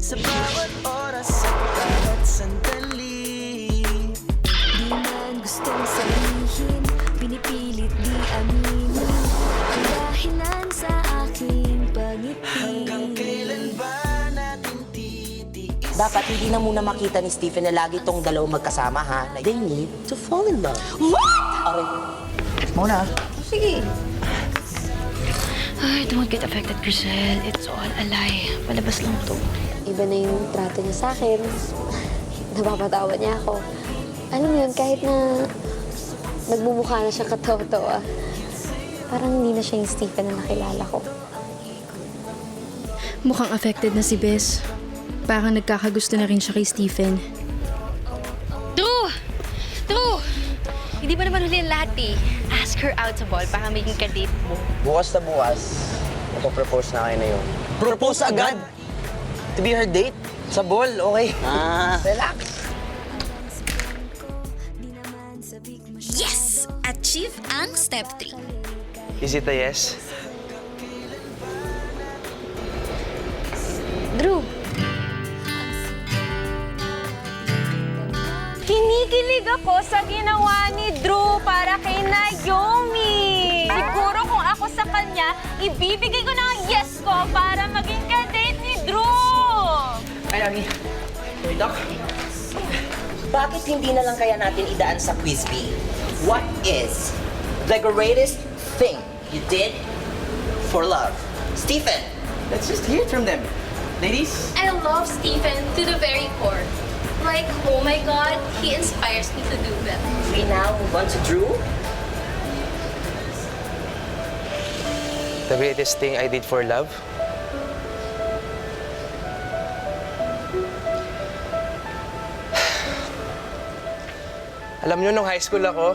Sa bawat oras at bawat sandali. Di man gustong sabihin, pinipilit di aminin. Dahilan sa aking pagngiti. Hanggang kailan ba natin titiis? Dapat hindi na muna makita ni Stephen na lagi tong dalawang magkasama, ha? They need to fall in love. What? Aray. Muna. Sige. Ay, don't get affected, Grisel. It's all a lie. Palabas lang to. Iba na yung trato niya sa akin. Napapatawa niya ako. Alam mo yun, kahit na nagmumukha na siya katawa-tawa, parang hindi na siya yung Stephen na nakilala ko. Mukhang affected na si Bes. Parang nagkakagusto na rin siya kay Stephen. Drew! Drew! Hindi ba naman huli ang lahat eh? Ask her out sa ball para maging ka-date mo. Bukas na bukas, magpo-propose na kayo na yun. Propose agad? To be her date? Sa ball, okay? Relax. Yes! Achieve ang step 3. Is it a yes? Drew! Kinikilig ako sa ginawa ni Drew para kay Naomi. Siguro kung ako sa kanya, ibibigay ko ng yes ko para maging ka-date ni Drew. Ay, Ami. Doc, bakit hindi na lang kaya natin idaan sa quiz B? What is the greatest thing you did for love? Stephen! Let's just hear it from them. Ladies? I love Stephen to the very core. Like, oh my God, he inspires me to do better. We now move on to Drew. The greatest thing I did for love? Alam nyo, nung high school ako,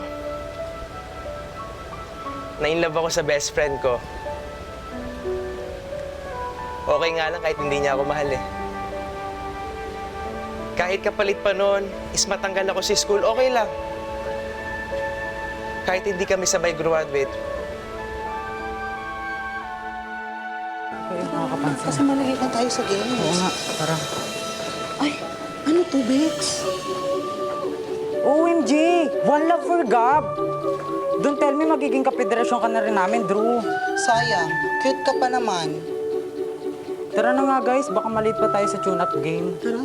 na-inlove ako sa best friend ko. Okay nga lang kahit hindi niya ako mahal eh. Kahit kapalit pa noon, is matanggal ako sa school, okay lang. Kahit hindi kami sabay graduate. Kasi malagay lang tayo sa game. Oo nga, parang... Ay, ano to, Bex? OMG! One love for Gab! Don't tell me magiging kapederasyon ka na rin namin, Drew. Sayang, cute ka pa naman. Tara na nga, guys. Baka maliit pa tayo sa tune-up game. Tara.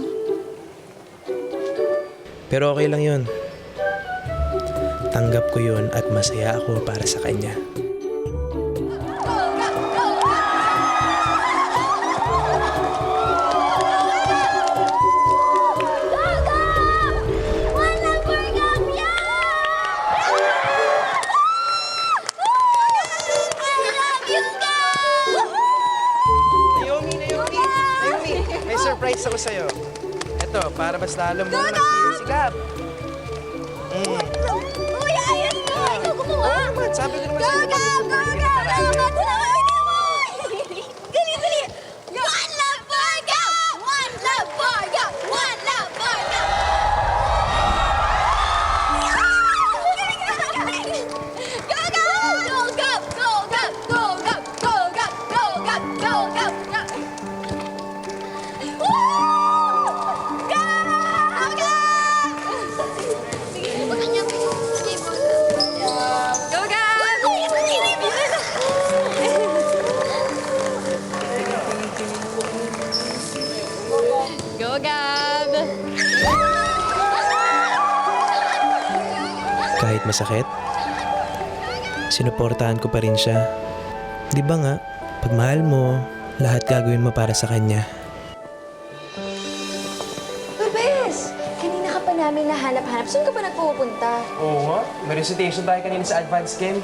Pero okay lang yun. Tanggap ko yun at masaya ako para sa kanya. Naomi! May surprise ako sa'yo. Ito, para mas lalo mo mag-hear si Gab. Uy, ayos mo! Ikaw gumawa! Oo naman, sabi ko naman sa'yo mag-support kita parati. Dali! One love for God! One love for God! One love for God! Go, go! Go, go! Go, go! Go, go! Go, go! Go, go! Go, go! Go! Woo! Go! Go! Sige, baka niya. Sige, go, go! Go, Gab! Kahit masakit, sinuportahan ko pa rin siya. Di ba nga, pag mahal mo, lahat gagawin mo para sa kanya. Bes! Kanina ka pa namin nahanap-hanap. Saan ka pa nagpupunta? Oo nga, may recitation tayo kanina sa advanced game.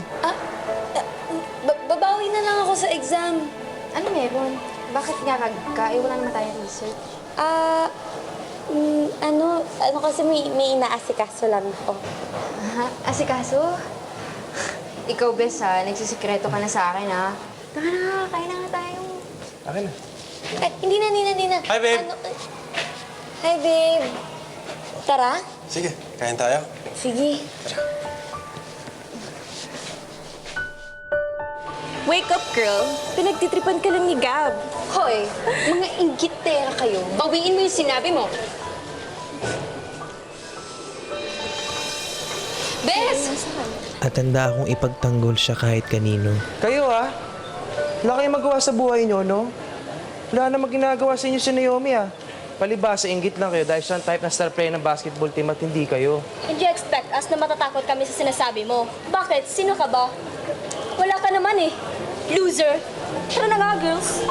Babawi na lang ako sa exam. Ano meron? Bakit nga wala naman tayong research? Ano kasi may inaasikaso lang ako. Ha? Asikaso? Ikaw, Bes, ha? Nagsisikreto ka na sa akin, ha? Tara na, kain na nga tayo. Akin na. Ay, hindi na. Hi, babe. Hi, babe. Tara? Sige, kain tayo. Sige. Wake up, girl. Pinagtitripan ka lang ni Gab. Hoy, mga inggitera kayo. Bawiin mo yung sinabi mo. Bes! At handa akong ipagtanggol siya kahit kanino. Kayo wala kayong magawa sa buhay nyo, no? Wala namang ginagawa sa inyo si Naomi, Palibasa, inggit lang kayo dahil siya ang type na star player ng basketball team at hindi kayo. And you expect us na matatakot kami sa sinasabi mo? Bakit? Sino ka ba? Wala ka naman eh. Loser. Tara na nga, girls.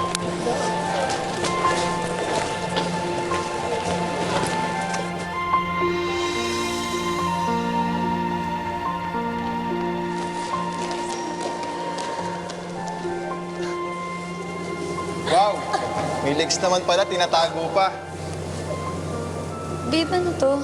Wow! May legs naman pala, tinatago pa. Babe, ano to?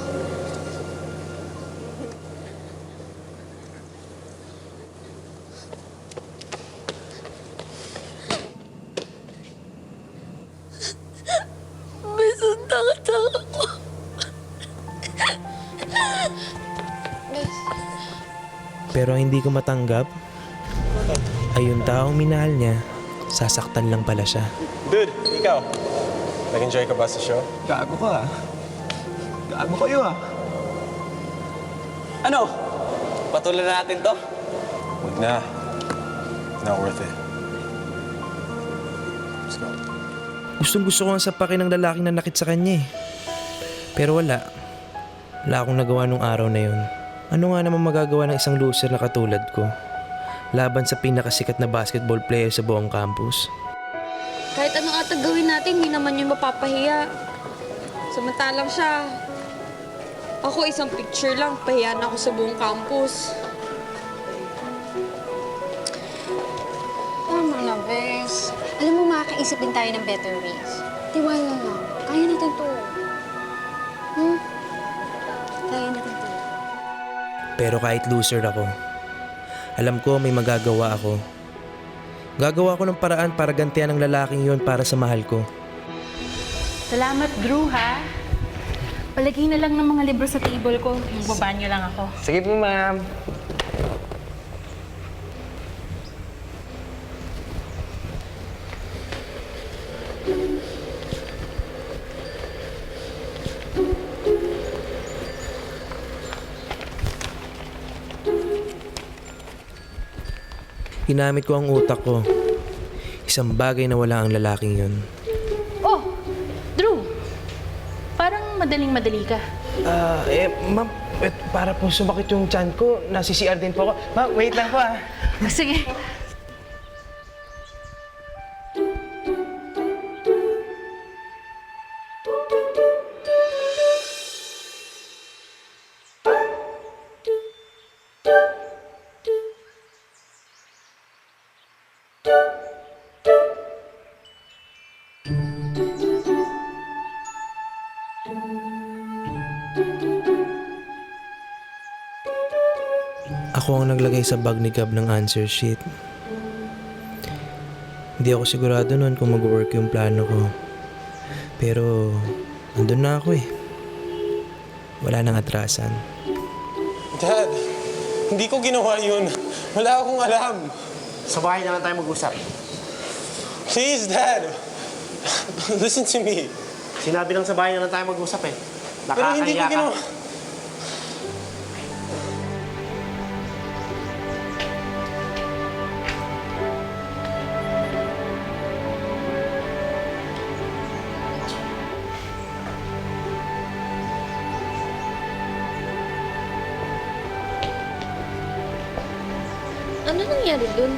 Pero ang hindi ko matanggap ay yung taong minahal niya, sasaktan lang pala siya. Dude, ikaw. Nag-enjoy ka ba sa show? Gago ka, Gago kayo, Ano? Patuloy na natin to? Huwag na. Not worth it. Let's go. Gustong-gusto ko ang sapakin ng lalaking nanakit sa kanya eh. Pero wala. Wala akong nagawa nung araw na yun. Ano nga naman magagawa ng isang loser na katulad ko? Laban sa pinakasikat na basketball player sa buong campus. Kahit anong atag gawin natin, hindi naman yun mapapahiya. Samantalang siya, ako isang picture lang, pahiya na ako sa buong campus. Tama na, Bes. Alam mo, makakaisip din tayo ng better ways. Tiwala lang. Kaya natin to. Kaya natin to. Pero kahit loser ako, alam ko may magagawa ako. Gagawa ko ng paraan para gantihan ang lalaking yon para sa mahal ko. Salamat, Drew, ha? Palagay na lang ng mga libro sa table ko. Magbabanyo lang ako. Sige po, ma'am. Ginamit ko ang utak ko. Isang bagay na wala ang lalaking yon. Oh, Drew. Parang madaling-madali ka. Ma'am, para po sumakit yung tiyan ko, nasi CR din po ako. Ma'am, wait lang po, Sige. Ako ang naglagay sa bag ni Gab ng answer sheet. Hindi ako sigurado noon kung mag-work yung plano ko. Pero, andun na ako eh. Wala nang atrasan. Dad, hindi ko ginawa yun. Wala akong alam. Sa bahay na lang tayo mag-usap. Please, Dad. Listen to me. Sinabi lang sa bahay na lang tayo mag-usap eh. Pero hindi ko ginawa. Ano nangyari dun?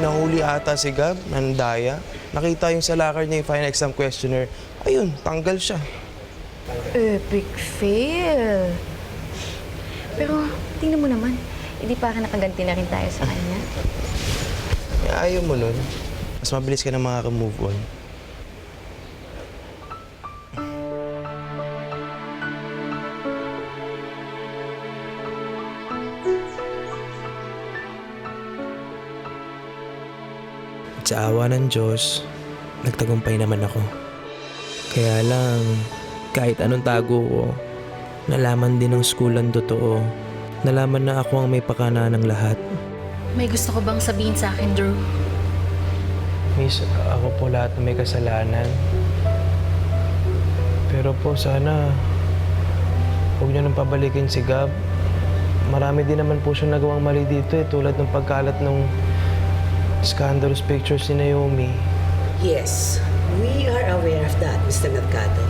Nahuli ata si Gab, nandaya. Nakita yung sa locker niya yung final exam questionnaire. Ayun, tanggal siya. Epic fail. Pero, tingnan mo naman. Hindi pa nakaganti na rin tayo sa kanya. Ayaw mo nun. Mas mabilis ka na makaka-move on. Sa awa ng Diyos, nagtagumpay naman ako. Kaya lang, kahit anong tago ko, nalaman din ng school ang totoo. Nalaman na ako ang may pakana ng lahat. May gusto ko bang sabihin sa akin, Drew? Miss, ako po lahat na may kasalanan. Pero po sana, huwag niyo nang pabalikin si Gab. Marami din naman po siyang nagawang mali dito tulad ng pagkalat ng scandalous pictures ni Naomi. Yes, we are aware of that, Mr. Mercado.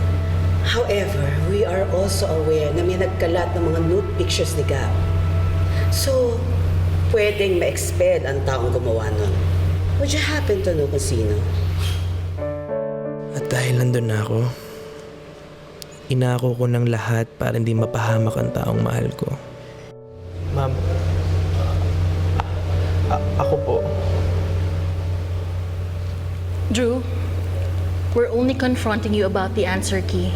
However, we are also aware na may nagkalat ng mga nude pictures ni Gab. So, pwedeng ma-expel ang taong gumawa nun. Would you happen to know kung sino? At dahil nandun na ako, inako ko ng lahat para hindi mapahamak ang taong mahal ko. Ma'am, ako po. Drew, we're only confronting you about the answer key.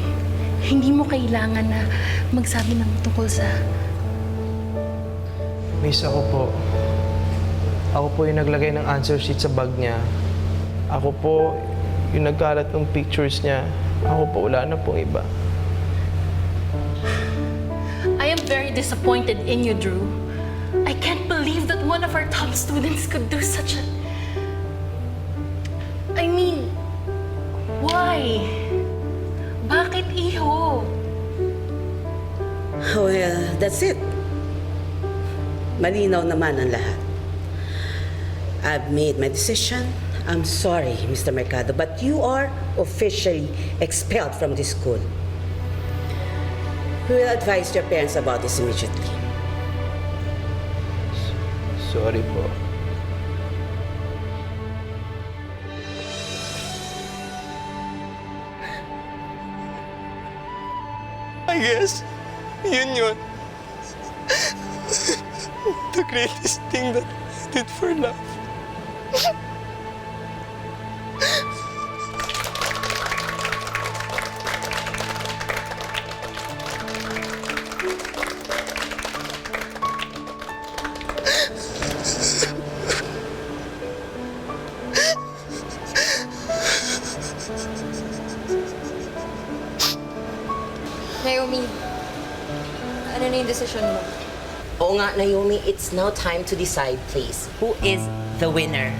Hindi mo kailangan na magsabi ng tungkol sa... Miss, ako po. Ako po yung naglagay ng answer sheet sa bag niya. Ako po yung nagkalat ng pictures niya. Ako po, wala na pong iba. I am very disappointed in you, Drew. I can't believe that one of our top students could do such a... I mean, why? Bakit, iho? Well, that's it. Malinaw naman ang lahat. I've made my decision. I'm sorry, Mr. Mercado, but you are officially expelled from this school. We will advise your parents about this immediately. Sorry po. I guess, yun. The greatest thing that I did for love. Naomi, ano na yung decision mo? Oo nga, Naomi, it's now time to decide, please. Who is the winner?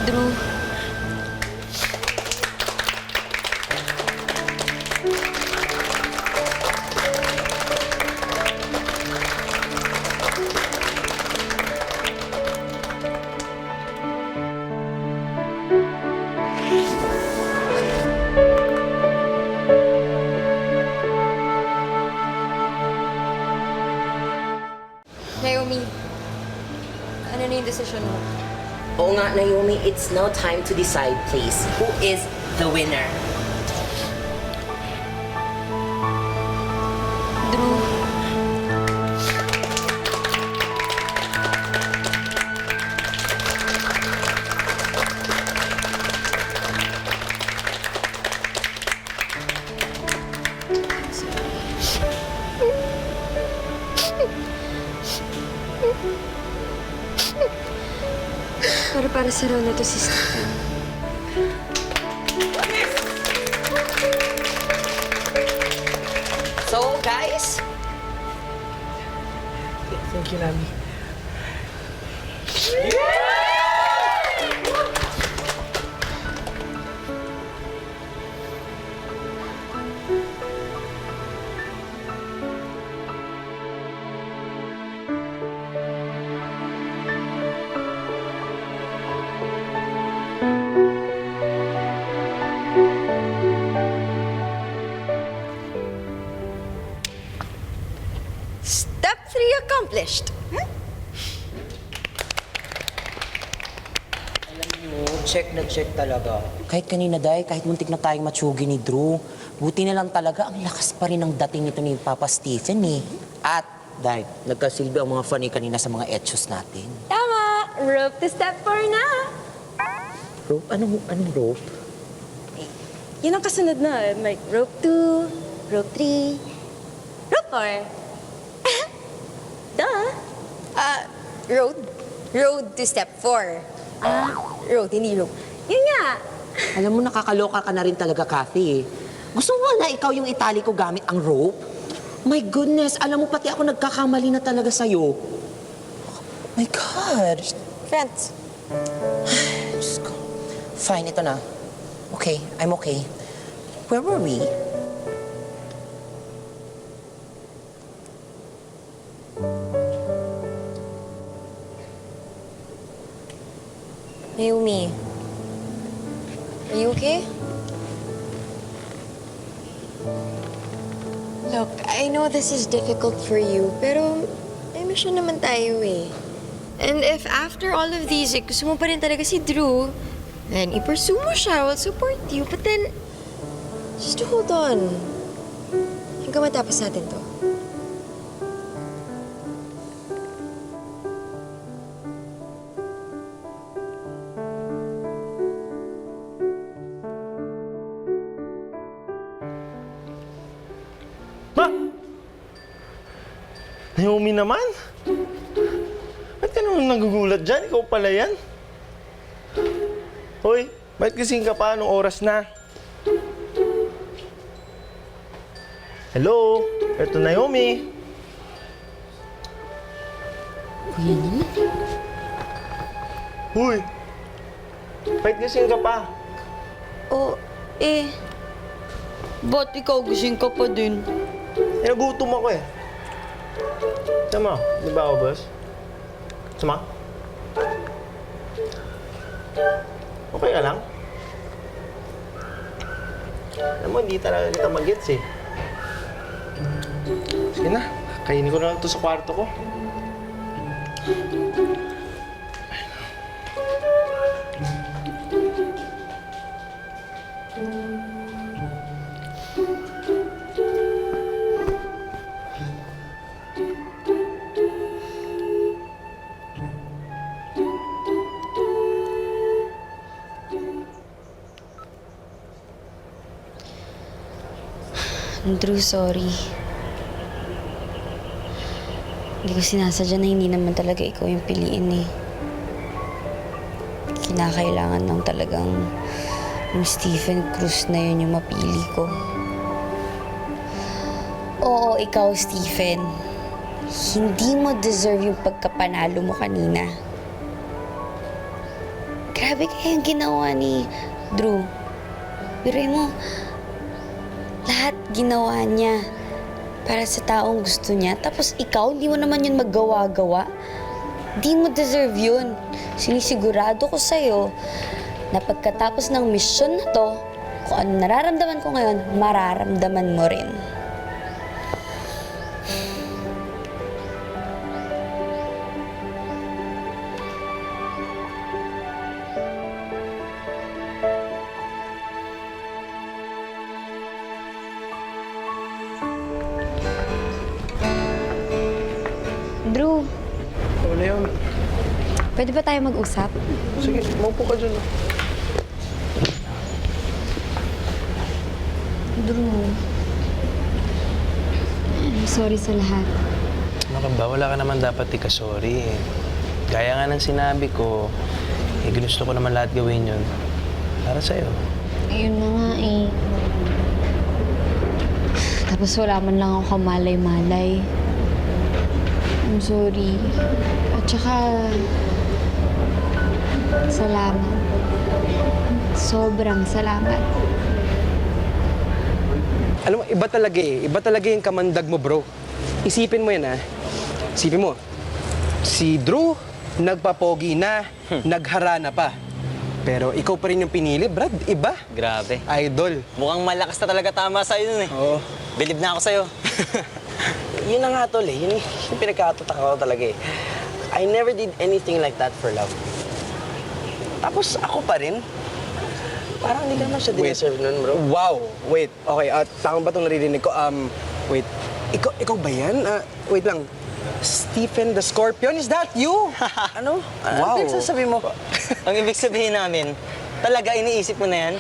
Drew, Naomi, ano na yung decision mo? Oo nga, Naomi, it's now time to decide, please. Who is the winner? Drew, para sa role na to si Stephen. So, guys, Thank you, Nami. Step 3 accomplished. check na check talaga. Kahit kanina, Day, kahit muntik na tayong matsugi ni Drew, buti na lang talaga, ang lakas pa rin ng dating nito ni Papa Stephen eh. At, Day, nagkasilbi ang mga funny kanina sa mga etchos natin. Tama! Rope to step 4 na! Rope? Anong rope? Yun ang kasunod na. Like, rope 2, rope 3, rope 4. Road? Road to step 4. Road, hindi road. Yun nga. Alam mo, nakakaloka ka na rin talaga, Kathy. Gusto mo na ikaw yung itali ko gamit ang rope? My goodness, alam mo, pati ako nagkakamali na talaga sa'yo. My God. Friends. Diyos ko. Fine, ito na. Okay, I'm okay. Where were we? Naomi. Are you okay? Look, I know this is difficult for you, pero may mission naman tayo eh. And if after all of these, gusto mo pa rin talaga si Drew, then i-pursue mo siya, I'll support you. But then, just hold on. Hanggang matapos natin to. Ma! Naomi naman? Ba't ka naman nagugulat dyan? Ikaw pala yan? Hoy, ba't kasing ka pa? Anong oras na? Hello? Ito Naomi. Kuya naman. Hoy! Ba't kasing ka pa? Oh, ba't ikaw gising ka pa din? Nagutom ako eh. Sama, di ba ako, boss? Sama? Okay ka lang? Alam mo, hindi talaga kita mag-gets eh. Sige na, kainin ko na lang ito sa kwarto ko. Drew, sorry. Hindi ko sinasadya na hindi naman talaga ikaw yung piliin eh. Kinakailangan lang talagang yung Stephen Cruz na yun yung mapili ko. Oo, ikaw, Stephen. Hindi mo deserve yung pagkapanalo mo kanina. Grabe kaya yung ginawa ni Drew. Biruin mo, lahat ginawa niya para sa taong gusto niya. Tapos ikaw, hindi mo naman yun maggawa-gawa. Di mo deserve yun. Sinisigurado ko sa'yo na pagkatapos ng mission na to, kung ano nararamdaman ko ngayon, mararamdaman mo rin. Drew, Oh, Naomi. pwede ba tayo mag-usap? Sige, maupo ka dyan. Drew, I'm sorry sa lahat. Ano ka ba? Wala ka naman dapat ika-sorry eh. Gaya nga ng sinabi ko, ginusto ko naman lahat gawin yun. Para sa'yo. Ayun na nga eh. Tapos wala man lang ako kamalay-malay. I'm sorry. At saka, salamat. Sobrang salamat. Alam mo, iba talaga eh. Iba talaga yung kamandag mo, bro. Isipin mo yan, ha? Isipin mo, si Drew, nagpapogi na, nagharana pa. Pero ikaw pa rin yung pinili, Brad. Iba. Grabe. Idol. Mukhang malakas na talaga tama sa'yo nun eh. Oo. Believe na ako sa'yo. Yun na nga, tol, eh. Yun yung pinagkatatak ko talaga, eh. I never did anything like that for love. Tapos ako pa rin. Parang hindi ka naman siya deserve nun, bro. Wow. Wait. Okay, tama ba itong naririnig ko? Wait. Ikaw ba yan? Wait lang. Stephen the Scorpion, is that you? Ano? Wow. Ano sasabihin mo? Ang ibig sabihin namin, talaga iniisip mo na yan?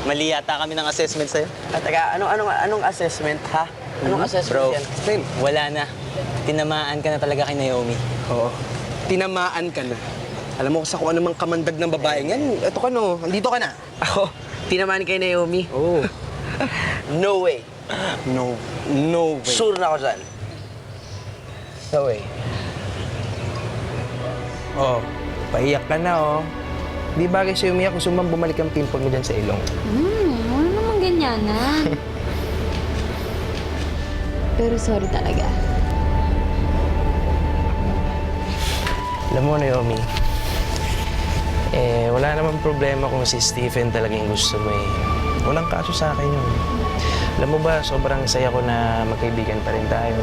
Mali yata kami ng assessment sa'yo. Teka, anong assessment, ha? Anong assessment Bro, yan? wala na. Tinamaan ka na talaga kay Naomi. Oo. tinamaan ka na. Alam mo sa kung anumang kamandag ng babaeng yan, eto ka no, andito ka na. Ako, tinamaan kay Naomi. Oh. No way. No way. Sure na ako dyan. No way. Oh, paiyak ka na oh. Di bagay sa'yo umiyak kung sumang bumalik ang pimple mo dyan sa ilong. Wala namang ganyanan. Pero sorry talaga. Alam mo, Naomi, wala namang problema kung si Stephen talagang gusto mo eh. Walang kaso sa akin yun. Alam mo ba, sobrang saya ko na magkaibigan pa rin tayo.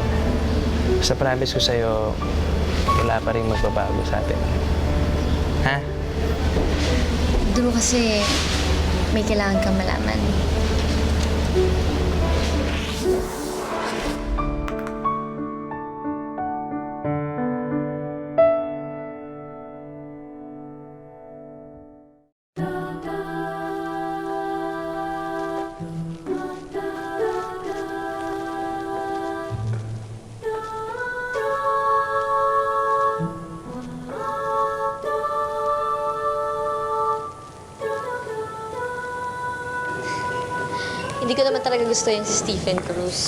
Sa promise ko sa'yo, wala pa rin magbabago sa atin. Ha? Drew, kasi may kailangan kang malaman. Hindi ko naman talaga gusto yung si Stephen Cruz.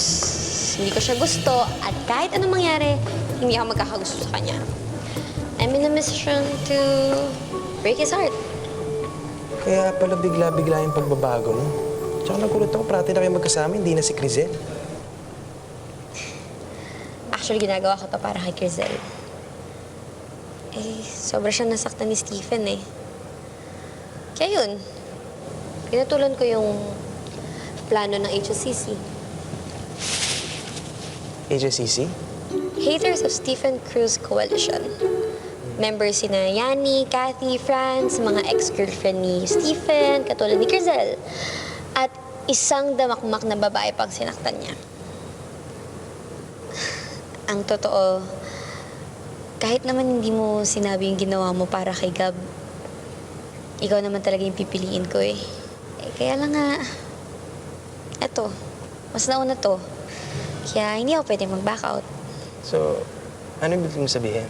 Hindi ko siya gusto at kahit anong mangyari, hindi ako magkakagusto sa kanya. I'm in a mission to break his heart. Kaya pala bigla-bigla yung pagbabago mo. Tsaka nagulat ako, parati na kayo magkasama, hindi na si Crizel. Actually, ginagawa ko to para kay Crizel. Sobra siyang nasaktan ni Stephen eh. Kaya yun, pinatulan ko yung plano ng HSCC. HSCC? Haters of Stephen Cruz Coalition. Members sina Yani, Kathy, Franz, mga ex-girlfriend ni Stephen, katulad ni Crizel. At isang damakmak na babae pang sinaktan niya. Ang totoo, kahit naman hindi mo sinabi yung ginawa mo para kay Gab, ikaw naman talaga yung pipiliin ko eh. Kaya lang nga, eto, mas nauna to. Kaya hindi ako pwede mag-back out. So, ano ibig mo sabihin?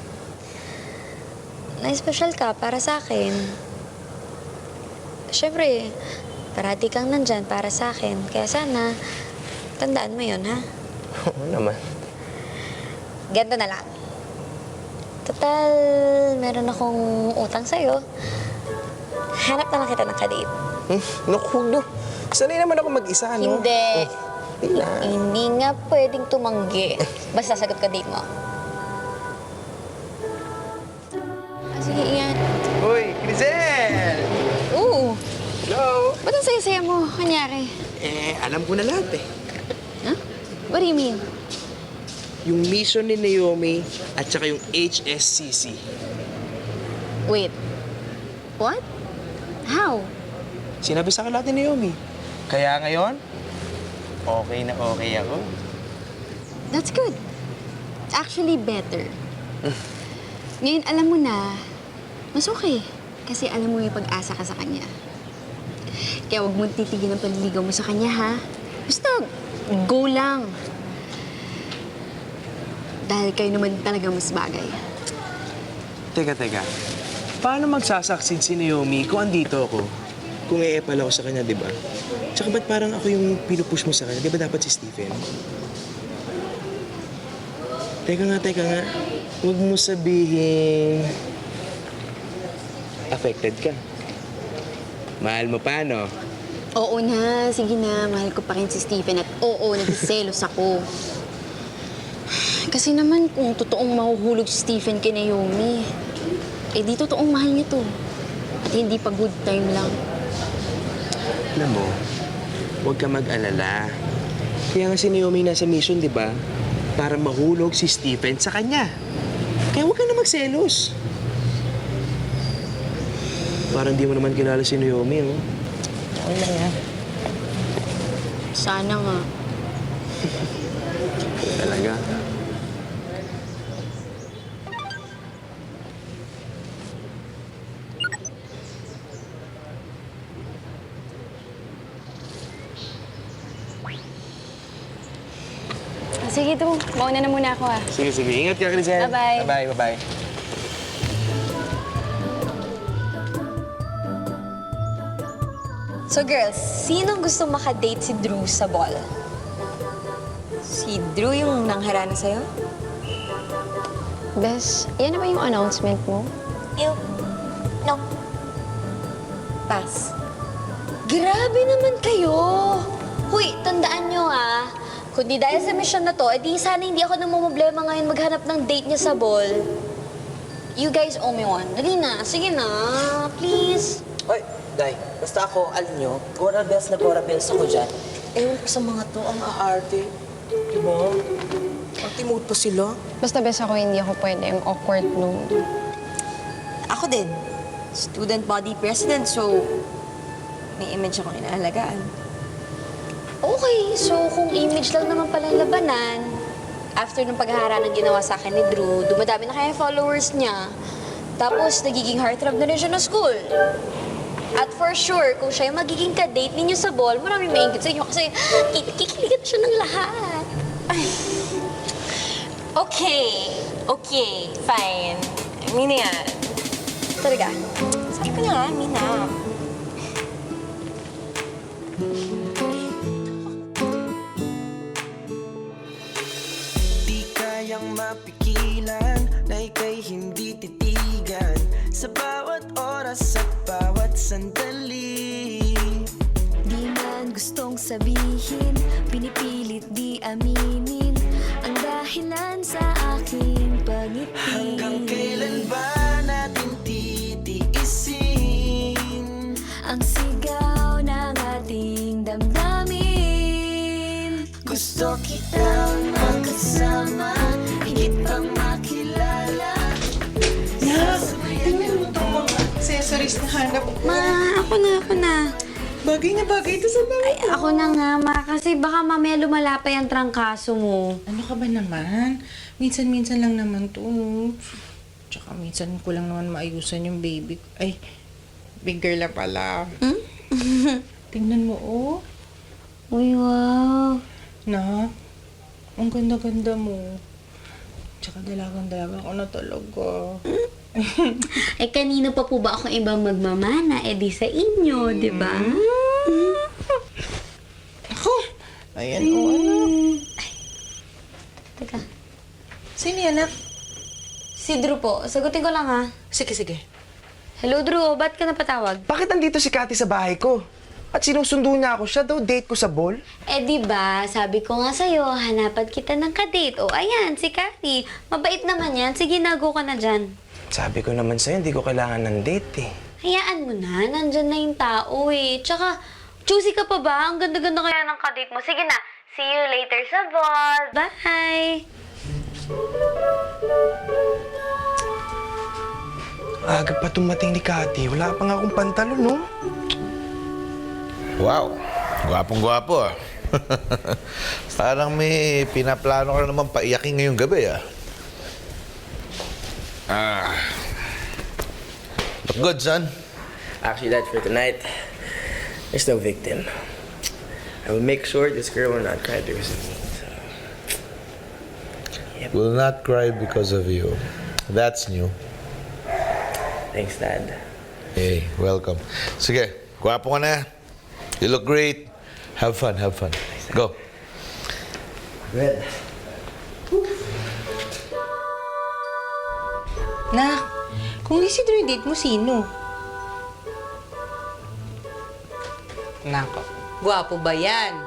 Na-special ka para sa akin. Siyempre, parati kang nandyan para sa akin. Kaya sana, tandaan mo yun, ha? Oo naman. Ganto na lang. Total, meron akong utang sa'yo. Hanap na lang kita ng kadate. Naku, no. Sanay naman ako mag-isa, no? Hindi. Oh, Hindi nga pwedeng tumanggi. Basta sagot ka date mo. Sige, ingat. Uy, Crizel! Oo. Hello? Ba't ang saya-saya mo? Kanyari? Alam ko na lahat eh. Huh? What do you mean? Yung mission ni Naomi at saka yung HSCC. Wait. What? How? Sinabi sa akin lahat ni Naomi. Kaya ngayon, okay na okay ako. That's good. Actually, better. Ngayon, alam mo na, mas okay. Kasi alam mo may pag-asa ka sa kanya. Kaya huwag mong titigil ang panliligaw mo sa kanya, ha? Basta, go lang. Dahil kayo naman talaga mas bagay. Teka. Paano magsasucceed si Naomi kung andito ako? Kung e-epal ako sa kanya, di ba? Tsaka ba't parang ako yung pinupush mo sa kanya? Di ba dapat si Stephen? Teka nga. Huwag mo sabihin... affected ka. Mahal mo pa, no? Oo na, sige na. Mahal ko pa rin si Stephen at oo, nagsiselos ako. Kasi naman kung totoong mahuhulog si Stephen kay Naomi, di totoong mahal niya to. At hindi pa good time lang. Alam mo, huwag ka mag-alala. Kaya nga si Naomi nasa mission, di ba? Para mahulog si Stephen sa kanya. Kaya huwag ka na magselos. Parang di mo naman kilala si Naomi, oh. Okay lang yan. Sana nga. Talaga? Sige, Drew. Mauna na muna ako, ah. Sige. Ingat ka, Crizel. Bye-bye. Bye-bye. So girls, sinong gustong makadate si Drew sa ball? Si Drew yung nangharana sa'yo? Bes, yan na ba yung announcement mo? Ew. No. Pass. Grabe naman kayo! Huy, tandaan nyo kung di dahil sa mission na to, edi sana hindi ako namumblema ngayon maghanap ng date niya sa ball. You guys owe me one. Dali na, sige na, please. Hoy, Day, basta ako, alam nyo, Gora Bells na Gora Bells ako dyan. Ewan ko sa mga to, ang aarte. Diba? Anti-mood pa sila. Basta bes ako, hindi ako pwede. Ang awkward nung... Ako din. Student body president, so may image akong inaalagaan. Okay, so kung image lang naman pala yung labanan, after ng paghahara ng ginawa sa akin ni Drew, dumadami na kaya followers niya. Tapos nagiging heartthrob na rin siya ng school. At for sure, kung siya yung magiging ka-date ninyo sa ball, maraming maingit sa inyo kasi kikiligan siya ng lahat. Okay, fine. Mina yan. Talaga? Sabi ko na nga, Mina. Di kayang mapigilan na ika'y hindi titigan sa bawat oras at bawat sandali. Di man gustong sabihin, pinipilit di aminin ang dahilan sa aking pagngiti. Hanggang kailan ba natin titiisin ang sigaw ng ating damdamin? Gusto kitang makasama, higit pang makilala. Tingnan mo itong mga accessories na hanap ko. Ako na. Bagay na bagay ito sa bahay. Ay, ako na nga, Ma. Kasi baka mamaya lumalapay ang trangkaso mo. Ano ka ba naman? Minsan-minsan lang naman to. Tsaka minsan ko lang naman maayusan yung baby. Ay, big girl na pala. Tingnan mo, oh. Uy, wow. Na, ang ganda-ganda mo. Tsaka dalagang-dalaga ko na talaga. Eh, kanino pa po ba akong ibang magmamana? Eh, di sa inyo, di ba? Ako! Ayan, oh, anak. Teka. Sino yan, anak? Si Drew po. Sagutin ko lang, ha? Sige. Hello, Drew. Ba't ka napatawag? Bakit nandito si Cathy sa bahay ko? At sinusundo niya ako. Siya daw date ko sa ball? Eh, di ba? Sabi ko nga sa'yo, hanapan kita ng kadate. O, ayan, si Cathy. Mabait naman yan. Sige, nago ka na dyan. Sabi ko naman sa'yo, hindi ko kailangan ng date eh. Hayaan mo na. Nandyan na yung tao eh. Tsaka, choosy ka pa ba? Ang ganda-ganda kaya ng kadate mo. Sige na. See you later sa ball. Bye! Aga pa tumating ni Cathy. Wala pa nga akong pantalon, no? Wow, gwapong-gwapo ah. Parang may pinaplano ka na naman paiyakin ngayong gabi ah. Look good, son. Actually, Dad, for tonight, there's no victim. I will make sure this girl will not cry because of me. So, yep. Will not cry because of you. That's new. Thanks, Dad. Hey, welcome. Sige, gwapo ka na. You look great. Have fun. Go. Red. Nak, kung di si Drew date mo, sino? Nako, gwapo ba yan?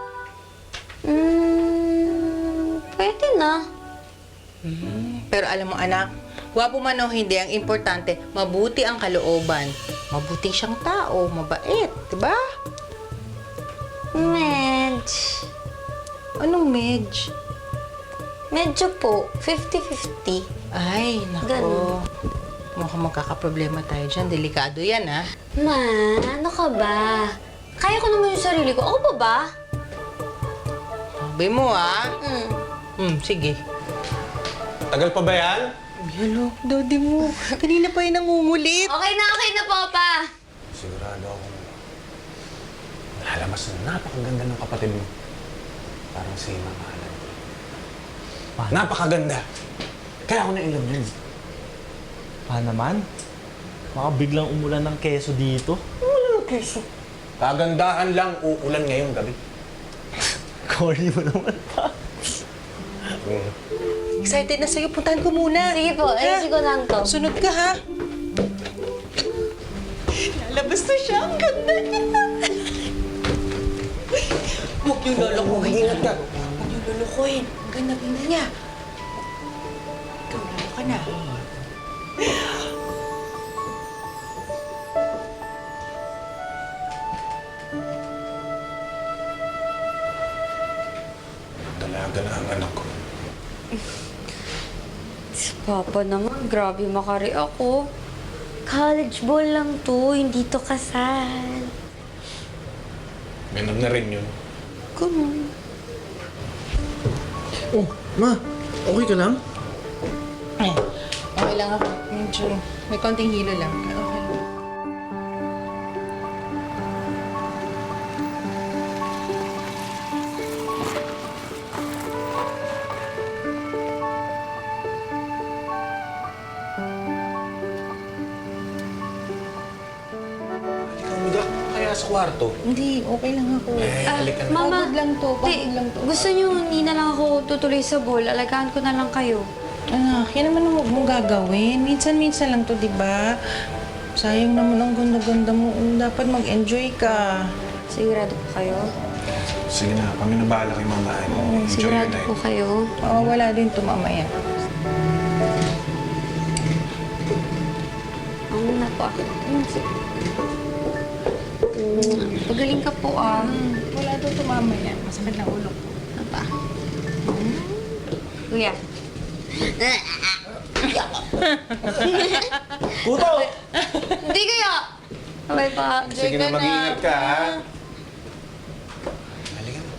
Pwede na. Pero alam mo, anak, gwapo man o hindi, ang importante, mabuti ang kalooban. Mabuti siyang tao, mabait, diba? Medj. Anong medj? Medyo po. 50-50. Ay, nako. Ganun. Mukhang magkakaproblema tayo dyan. Delikado yan, ha? Ma, ano ka ba? Kaya ko naman yung sarili ko. Ako pa ba? Sabi mo, ha? Sige. Tagal pa ba yan? Hello, Daddy mo. Kanina pa yung nangungulit. Okay na, Papa. Sigurado ako. Lalamas na napakaganda ng kapatid mo. Parang si Mama Alan. Napakaganda. Kaya ako na-inlove dyan. Naman? Baka biglang umulan ng keso dito. Wala ng keso. Kagandahan lang, uulan ngayong gabi. Corny mo naman, Excited na sa'yo. Puntahan ko muna. Sige po, ayusin ko lang to. Sunod ka, ha? Lalabas na siya. Ang ganda niya. Huwag niyong lulukuhin. Ingat ka. Huwag niyong lulukuhin. Ang ganda niya. Ikaw, lalo ka na. Dalaga na ang anak ko. Si Papa naman, grabe makari ako. College ball lang to, hindi to kasal. Ganun na rin yun. Ganun. Oh, ma, okay ka lang? Okay lang ako. Medyo may konting hilo lang. Okay lang. Ikaw, Mida, kaya sa kwarto. Hindi, okay lang ako. Halika na. Mama, Pagod lang to, pagod lang to. gusto niyo hindi na lang ako tutuloy sa ball. Alagaan ko na lang kayo. Anak, yan naman ang huwag mong gagawin. Minsan-minsan lang to, di ba? Sayang naman ang ganda-ganda mo. Dapat mag-enjoy ka. Sigurado po kayo? Sige na, kami na bahala kay Mama Ann. Enjoy your Sigurado night. po kayo? Mawawala din to mamaya. Ang na po ako. Pagaling ka po Wala doon to mamaya. Masakit na ulo ko. Ano pa? Kuya. Puto! Hindi kaya! Sabay pa. Sige na, mag-iingat ka, ha? Halika na.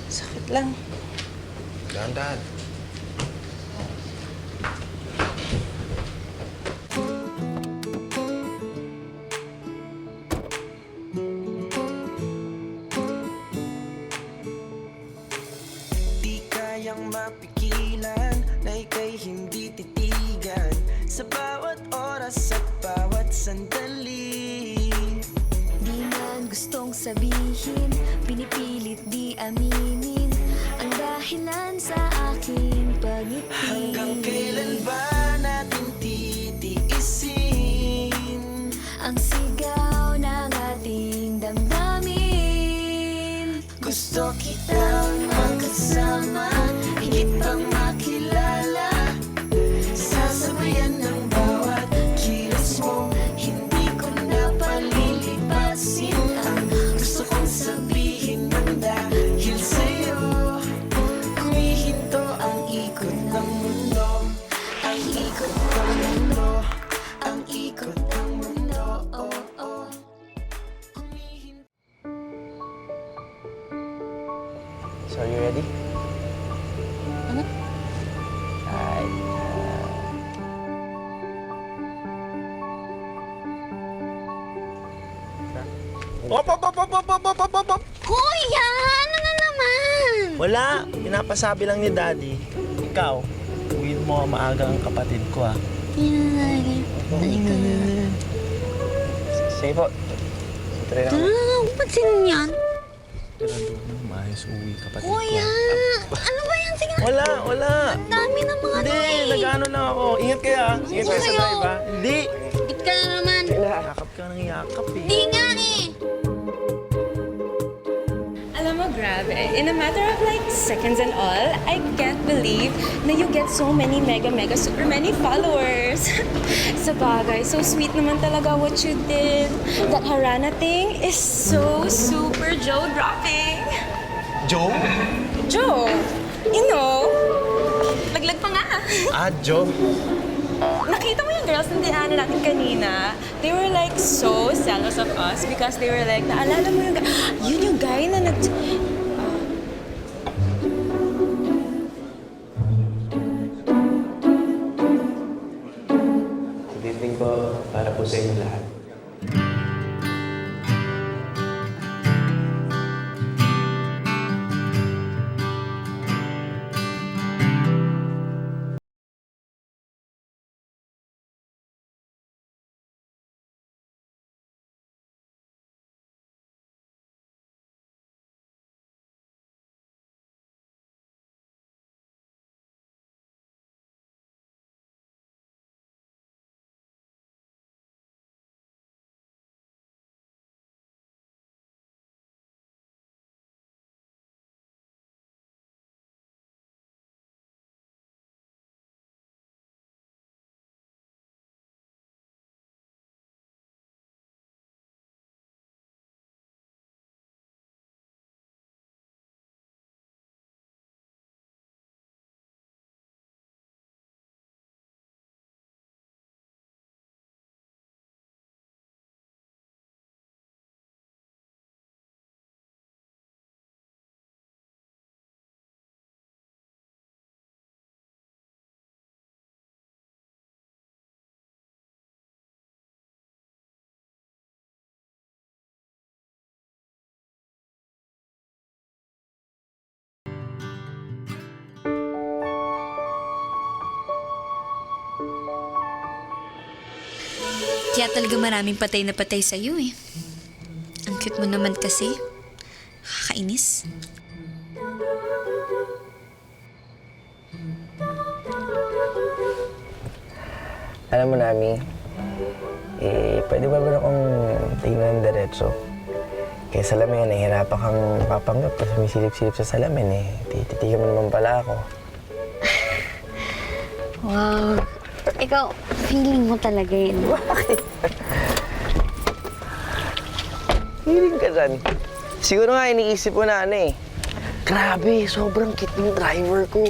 Sakit lang. Dahan-dahan. Di kayang mapigilan na ika'y hindi titigan sa bawat oras at bawat sandali. Di man gustong sabihin, pinipilit di aminin ang dahilan sa aking pagngiti. Hanggang kailan ba natin titiisin Ang sigaw ng ating damdamin. Gusto kitang makasama, higit pang makilala. Sasabayan ng bawat kilos mo, hindi ko na palilipasin ang gusto kong sabihin ng dahil sa'yo. Kumihinto ang ikot ng mundo, ang ikot ng mundo, ang ikot ng mundo. Oh, oh. So, are you ready? Ano? Ay. Op! Kuya! Ano na naman? Wala, pinapasabi lang ni Daddy. Ikaw, uwiin mo maaga ang kapatid ko, ha? Sige po. Try na ako. Ba't sino yan? Sigurado mo, maayos uwi kapatid Kuya! ko. Ano ba yan? Sige, Wala. ang dami ng mga Hindi, nag-ano lang ako. Ingat kayo, ha? Ingat kayo sa Sa'yo. drive, ha? Hindi. Git ka na naman. Yakap ka ng yakap, eh. Di nga eh. Alam mo, grabe. In a matter of like seconds and all, I can't believe na you get so many mega super many followers. Sa bagay, so sweet naman talaga what you did. That Harana thing is so super jaw-dropping. Joe? Joe, you know, laglag pa nga. Joe? Nakita mo yung girls na dinaanan natin kanina? They were like so jealous of us because they were like, naalala mo yung guy? Yun yung guy na nag... Good evening po, para po sa inyo lahat. Kaya talaga maraming patay na patay sa'yo eh. Ang cute mo naman kasi. Kakainis. Alam mo, Nami, pwede ba akong tingnan diretso? Kaya salamin, nahihirapan kang papanggap kasi may silip-silip sa salamin eh. Titigan mo naman pala ako. Wow. Ikaw, feeling mo talaga yun. Bakit? Feeling ka dyan. Siguro nga iniisip ko na ano eh. Grabe, sobrang cute ng driver ko.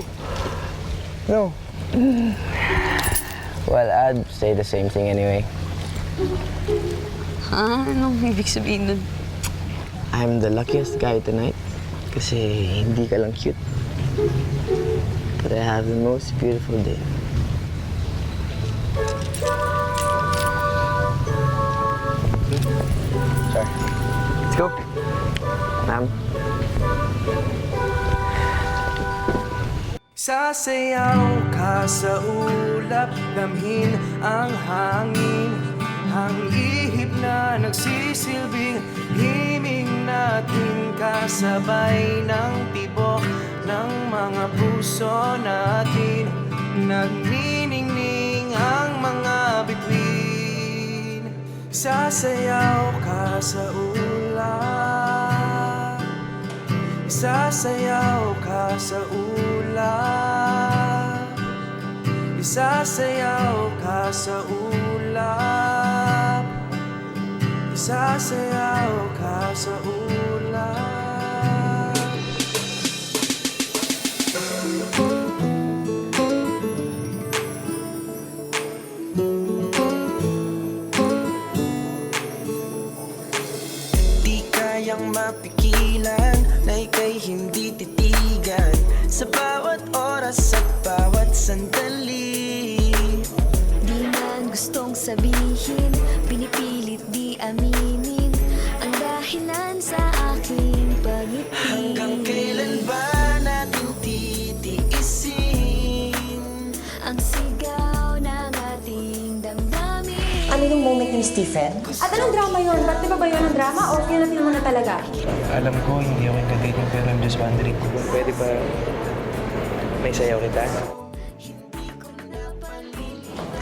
No? Well, I'd say the same thing anyway. Anong ibig sabihin nun? I'm the luckiest guy tonight kasi hindi ka lang cute. But I have the most beautiful day. Sorry. Let's go. Ma'am. Sasayaw ka sa ulap, damhin ang hangin. Ang ihip na nagsisilbing himing natin kasabay ng tibok ng mga puso natin. Nagniningning ang mga bituin. Sasayaw ka sa ulap, sasayaw ka sa ulap, isasayaw ka sa ulap, isasayaw ka sa ulap. Di kayang mapigilan na ika'y hindi titigan sa bawat oras at bawat sandali. Di man gustong sabihin, pinipilit di aminin ang dahilan sa aking pagngiti. Hanggang kailan ba natin titiisin ang sigaw ng ating damdamin? Ano yung moment ni Stephen? At anong drama yun? Ba't di ba yun ang drama o feel mo na talaga? Alam ko, hindi ako yung kadate mo, pero I'm just wondering kung pwede ba may sayaw kita?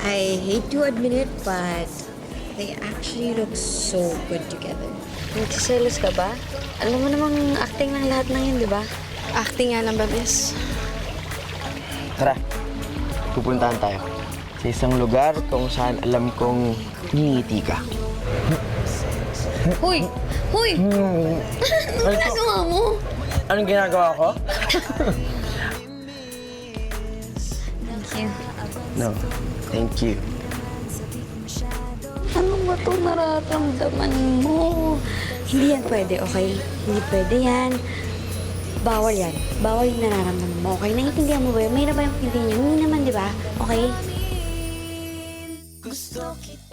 I hate to admit it, but they actually look so good together. Nagsiselos ka ba? Alam mo namang acting ng lahat ng yun, di ba? Acting nga lang ba, bes? Tara, pupuntahan tayo sa isang lugar kung saan alam kong ngingiti ka. Hoy! Hoy! Anong ginagawa mo? Anong ginagawa ko? Thank you. No, thank you. Ano ba ito nararamdaman mo? Hindi yan pwede, okay? Hindi pwede yan. Bawal yan. Bawal yung nararamdaman mo, okay? Naiintindihan mo ba yun? May na ba yung hindi niya? Hindi naman, di ba? Okay? gusto kita.